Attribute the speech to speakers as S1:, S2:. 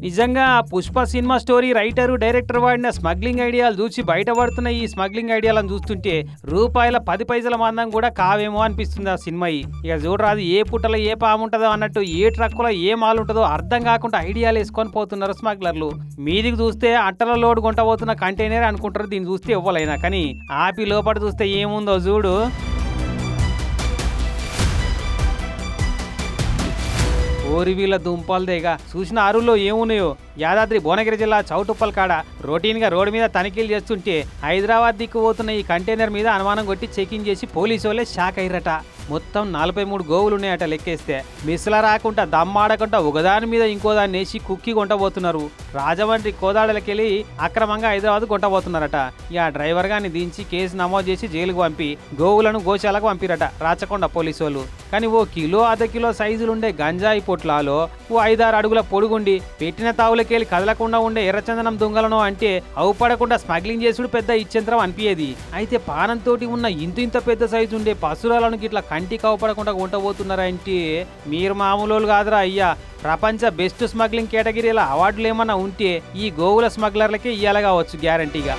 S1: నిజంగా Pushpa cinema story writer director వాడిన smuggling ఐడియాలు చూసి బయటపడుతున్న ఈ స్మగ్లింగ్ ఐడియాలను చూస్తుంటే రూపాయల 10 పైసల మందం కూడా కావేమో అనిపిస్తుంది ఆ సినిమా. ఇక చూడరాదు ఏ పుట్టలో ఏ పాము ఉంటుందో అన్నట్టు ఏ ట్రక్కులో ఏ మాల్ ఉంటుందో అర్థం కాకుండా ఐడియాలు వేసుకొని పోతున్నారు స్మగ్లర్లు. మీదికి చూస్తే అట్టల లోడ్ కొంటబోతున్న కంటైనర్ అనుకుంటారు, దీన్ని చూస్తే ఇవ్వలేనా, కానీ ఆపి లోపల చూస్తే ఏముందో చూడు. ఓరివీల దుంపలదేగా చూసిన అరువులో ఏమున్నాయో. యాదాద్రి భువనగిరి జిల్లా చౌటుప్పల్ కాడ రొటీన్గా రోడ్డు మీద తనిఖీలు చేస్తుంటే హైదరాబాద్ దిక్కు పోతున్న ఈ కంటైనర్ మీద అనుమానం కొట్టి చెకింగ్ చేసి పోలీసు వాళ్ళే షాక్ అయ్యారట. మొత్తం 43 గోవులు ఉన్నాయట లెక్కేస్తే. మిస్లా రాకుండా దమ్మాడకుండా ఒకదాని మీద ఇంకో దాన్ని వేసి కుక్కి కొంటబోతున్నారు. రాజమండ్రి కోదాడలకెళ్ళి అక్రమంగా హైదరాబాద్ కొంటబోతున్నారట. ఇక డ్రైవర్ గాని దించి కేసు నమోదు చేసి జైలుకు పంపి గోవులను గోశాలకు పంపిరట రాచకొండ పోలీసు వాళ్ళు. కానీ ఓ కిలో అర్ధ కిలో సైజులుండే గంజాయి పొట్లాలో ఓ 5-6 అడుగుల పొడుగుండి పెట్టిన తావులకెళ్ళి కదలకుండా ఉండే ఎర్రచందనం దొంగలను అంటే అవుపడకుండా స్మగ్లింగ్ చేసుడు పెద్ద ఇచ్చెంతరం అనిపించేది. అయితే పానంతో ఉన్న ఇంత పెద్ద సైజు ఉండే పశురాలను ఇట్లా కంటికి అవపడకుండా కొంటబోతున్నారంటే మీరు మామూలు కాదురా అయ్యా. ప్రపంచ బెస్ట్ స్మగ్లింగ్ కేటగిరీల అవార్డులు ఏమన్నా ఉంటే ఈ గోవుల స్మగ్లర్లకే ఇయ్యాల కావచ్చు గ్యారంటీగా.